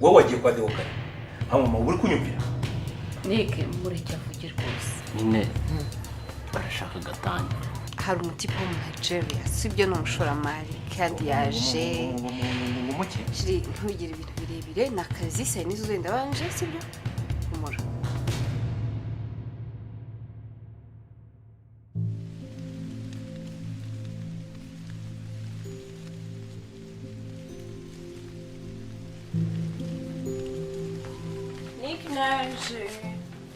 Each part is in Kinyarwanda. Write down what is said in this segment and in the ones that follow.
wowe wagiye kwa Deoka mama uri kunyumvira nike mureke avuge rwose nyine barashaka gatanya hari umutipe wo mu Nigeria sibyo n'umushoramari kandi yaje shiri ntugire ibintu birebire nakazi sai nizo zenda banje sibyo umura Naje.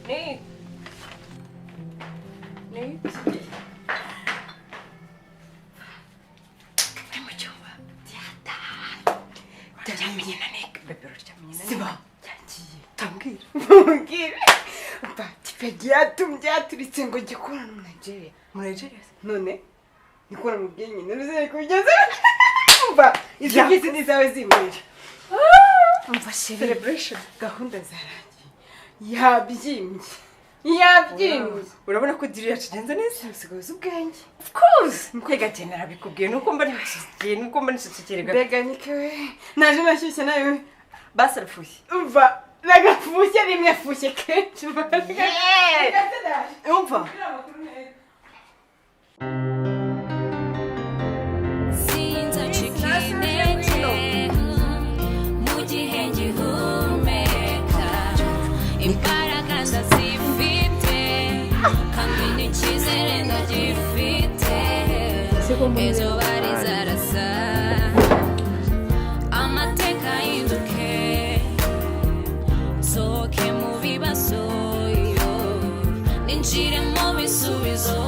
Ni. Vamos chuva. Tiata. Jamina Nick, bebero jamina. Siba. Tangir. Tangir. Ba, tipegiatum jaturitse ngo gikora mu Nigeria. Mu Nigeria. None. Nikora mu byenye. None kugeza. Ba, izigisi nizawe zimwira. Umva celebration gahunda zara. Yabyimbye urabona ko diri yacigenze neza usigaye ubwenge of course mkwega cyane nabikubwiye nuko mba nishyikiye nuko mba nishyikiye bega nikewe naje nashyushye nayo basarafushye umva nagafushye rimwe fushye kenshi umva sinza chikine mugihenge humeka imbaraga ndazifite kandi n'icyizere ndagifite ejo bari zarasa amateka y'induke sohoke mu bibazo ninjire mu bisubizo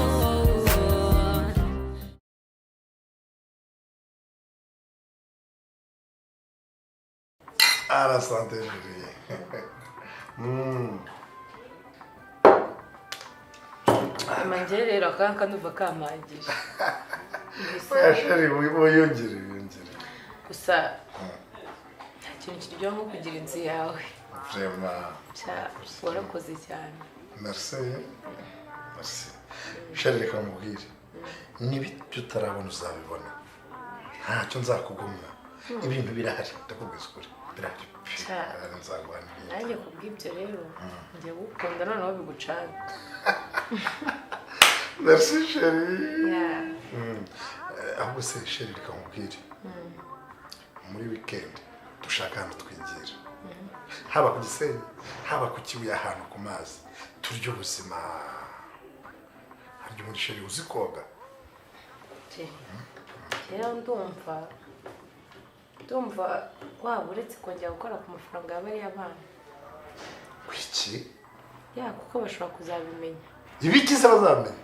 la santé chérie. Mangerera kanka nduva kamagije. Oya chérie, yongere. Gusa ikintu kiryo nko kugira inzu yawe. Vraiment. Warakoze cyane. Merci. Chérie reka mubwire. Nibi tutarabona uzabibona. Ntacyo nzakugumya. Ibintu birahari ndakubwiza ukuri. Birahari. Nanjye kubw'ibyo rero njye gukunda noneho bigucana. Merci chérie. Ahubwo se chérie reka mubwire. Muri weekend dushaka hano twigira. Haba ku Gisenyi, haba ku Kibuye ahantu ku mazi. Turyo ubuzima. Haryo muri chérie uzi koga. Rero ndumva waba uretse kongera gukora ku mafaranga y'abari abana. Kwiki? Ya kuko bashobora kuzabimenya. Ibikize bazamenya.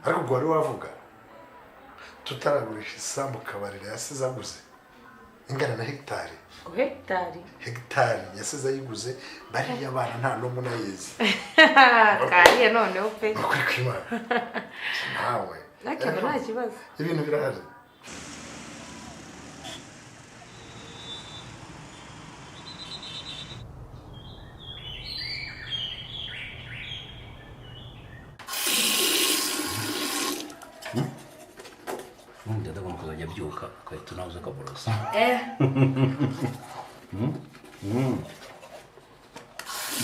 Ariko ubwo wari wavuga tutaragurisha isambu kabarira yasize aguze ingana na hectare. Hectare yasize ayiguze bari abana nta no munayezi. Kariye noneho pe. Kuri kwimana. Nawe. Nakaba nta kibazo. Ibintu birahari. Byuka ukahita unabuza akaborosa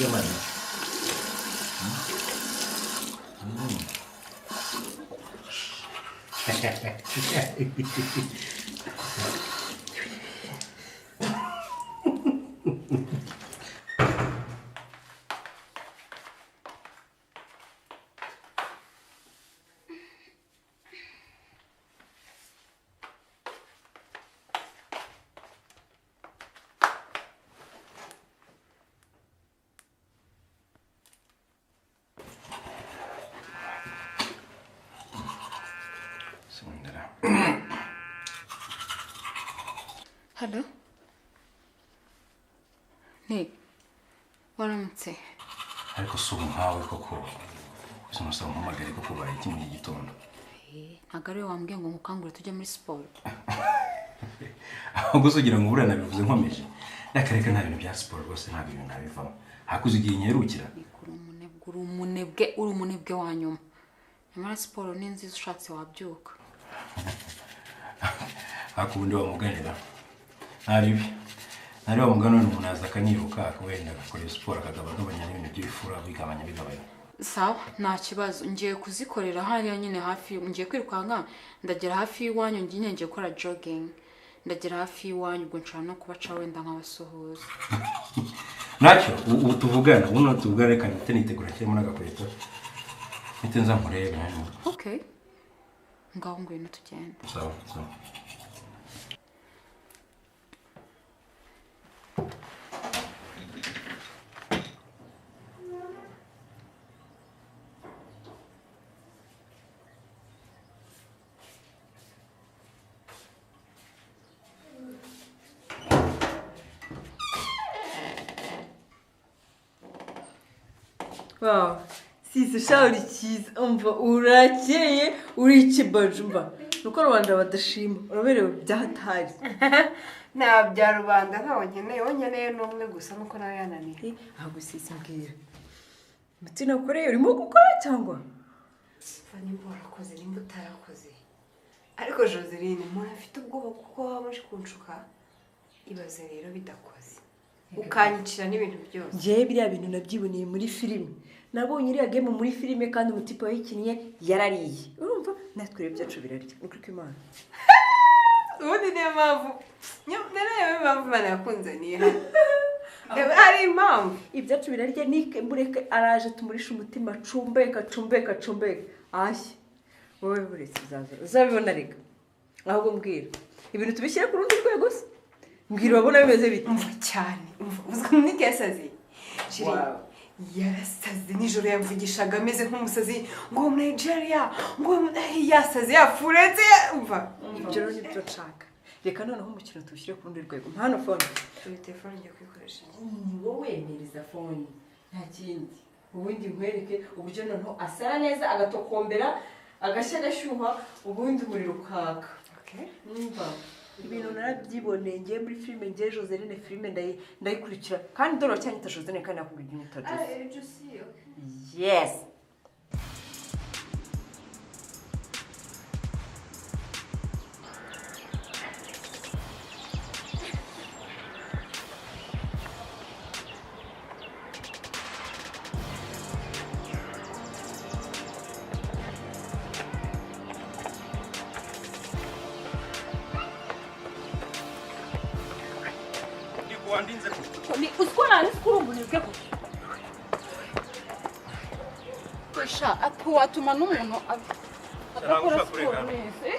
yamani Hello? Nick, waramutse. ariko subu nkawe koko sinasaba mpamagare ko kubaye iki mu gitondo. Ntabwo ari wambwiye ngo mukangure tujye muri siporo. Ahubwo sugira ngo burana bivuze nkomeje. Nakareka nta bintu bya siporo rwose nta bintu nabivamo. Hakuze igihe nyerukira. Uri umunebwe wa nyuma. Nyamara siporo ni nziza ushatse wabyuka. hakundi bamuganira naribi nari bamugana n'umuntu aza akaniruka akawenda akora siporo akagabagabanya n'ibintu by'ibifura bigabanya sawa nta kibazo ngiye kuzikorera hariya nyine hafi ngiye kwirukanka ndagera hafi y'iwanyu ngiye gukora jogging ndagera hafi y'iwanyu ubwo nshobora no kubaca wenda nk'abasuhuza nacyo ubu tuvugana ubuno tuvugana reka nitegura cyane muri agakweto mpite nza nkurebe hano okay ngaho ngwino tugende sawa Wow, si shauri cyiza umva urakeye uri ikibajumba nuko Rwanda badashima uraberewe byahatari nta bya rubanda ntawe nkeneye n'umwe gusa nuko nawe yananiye ahubwo sisi mbwira muti nakoreye urimo gukora cyangwa nimba warakoze nimba utarakoze ariko Joseline mpora afite ubwoba kuko waba uje kunshuka ibaze rero bidakoze ukanyicira n'ibintu byose njyewe biriya bintu nabyiboneye muri filime nabonye iriya game muri filime kandi umutipe wayikinnye yarariye urumva natwe rero byacu birarya ni kuri Imana ubundi niyo mpamvu Imana yakunzaniye hano hari impamvu ibyacu birarya nike mbureke araje tumurisha umutima cumbeka ashye wowe buretse uzabibona reka ahubwo mbwira ibintu tubishyire ku rundi rwego se mbwira wabona bimeze bite umva cyane uzwi niki yasaze shiri yarasaze nijoro yavugishaga ameze nk'umusazi ngo Nigeria ngo yasaze yafuretse umva ibyo rero nibyo nshaka reka noneho umukino tubishyire ku rundi rwego mpano phone turi telefone ngiye kwikoresha wowe wemereza phone nta kindi ubundi nkwereke uburyo noneho asara neza agatokombera agashya gashyuha ubundi umuriro ukaka okay umva ibintu narabyiboneye ngiye muri filime ngiye Joseline filime ndayikurikira kandi dore cyanyita Joseline kandi nakubwira inyito yes wandinze ni uskona nisikurumburirwe ko Sha apo watuma n'umuntu akakora siporo neza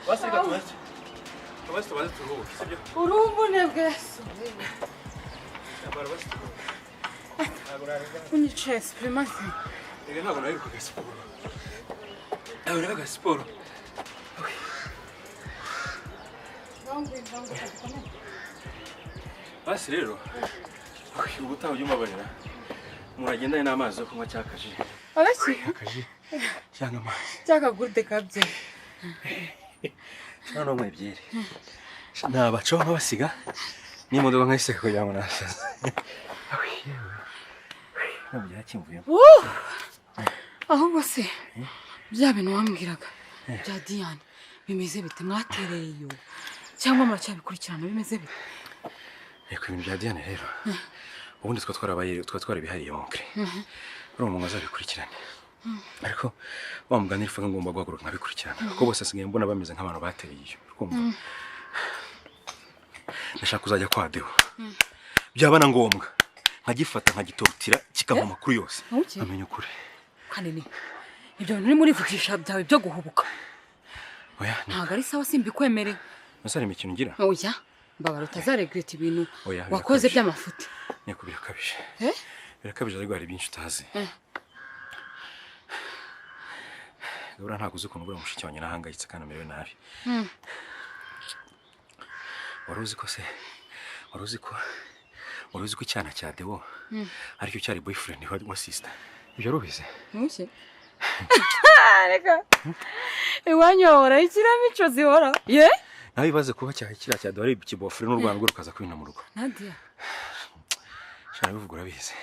wasirika tubaze tubaze turuhuke sibyo urumbune bwese unyicaye supremacy ntabwo naherukaga siporo naherukaga siporo basi rero ubutaha ujya umabarira muragendane n'amazi yo kunywa cyakaje cyangwa amazi cyakagurude kabye noneho mwe byere nabacaho nkabasiga n'imodoka nkayiseka kugira ngo nasaze ntabwo byakimvuyemo ahubwo se bya bintu wambwiraga bya Diane bimeze bite mwatereye iyo cyangwa muracyabikurikirana bimeze bite reka ibintu bya Diane rero ubundi twatwarabihariye wonkre uri umuntu azabikurikirane ariko wamuganira ifuka ngomba guhaguruka nkabikurikirana kuko bose asigaye mbona bameze nk'abantu batereye iyo kumva ndashaka kuzajya kwa Deo byaba na ngombwa nkagifata nkagitorutira kikava amakuru yose amenye ukuri kanini ibyo bintu muri vugisha byawe byo guhubuka oya ntabwo ari sawa simbikwemereye nasare imikino ngira oya mbabara utazaregreta ibintu wakoze by'amafuti niko birakabije birakabije ariko hari byinshi utazi Gabura ntabwo uzi ukuntu buri mushiki wanjye nahangayitse kandi amerewe nabi waruzi ko icyana cya Deo aricyo cyari boyfriend wa sister ibyo rubize muke reka iwanyu wahora ikiramico zihora ye nawe ibaze kuba kiriya cya Deo ari ikibofre n'urwanda rwo rukaza kwina mu rugo Nadia shana bivuga urabizi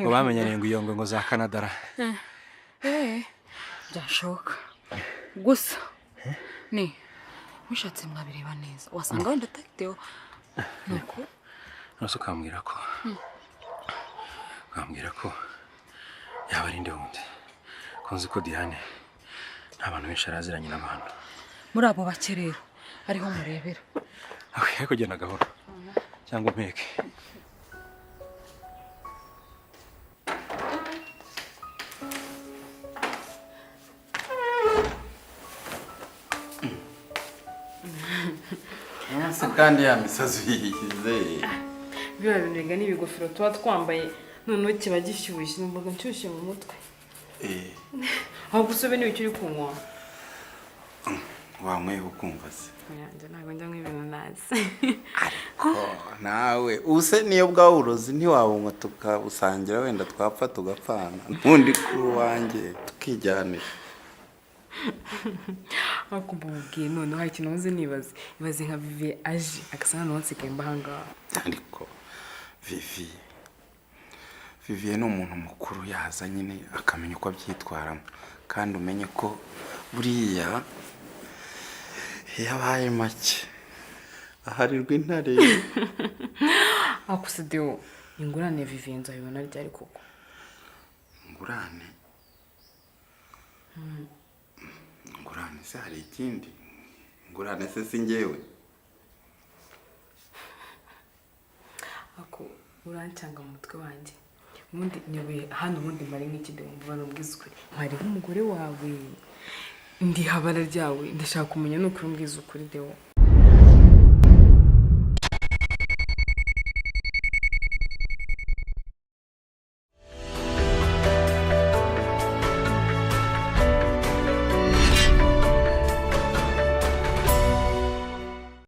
ngo bamenyanye ngo iyo ngo za Canada byashoka gusa ni wishatse mwabireba neza wasanga wenda atagiteho nuko nose ukambwira ko yaba ari nde wundi ko nzi ko Diane nta bantu benshi araziranye n'abantu muri abo bake rero ariho murebera ariko genda gahoro cyangwa umpeke kandi ya misazi yihize biba bintu n'ibigofero tuba twambaye noneho kiba gishyushye numvaga nshyushye mu mutwe aho gusobe n'ibicyo uri kunywa wanywe ukumva se yanjye ntabwo njya nk'ibintu nazi ariko nawe use niyo bwawe urozi ntiwabunwa tukabusangira wenda twapfa tugapfana n'undi kuri wanjye tukijyanira akumva mubwiye noneho hari ikintu uzi ibaze nka Vivi aje agasa hano nsigaye mbahangaha ariko Vivi ni umuntu mukuru yaza nyine akamenya uko abyitwaramo kandi umenye ko buriya yabaye make aharirwa intare akusideho ingurane Vivi nzabibona ryari koko ingurane se hari ikindi ingurane se si njyewe ako urancanga mu mutwe wanjye ubundi nyoboye hano ubundi mari nk'ikide mvuba n'ubwiza ukuri nkari nk'umugore wawe ndi habara ryawe ndashaka kumenya n'ukuri umbwiza ukuri dewo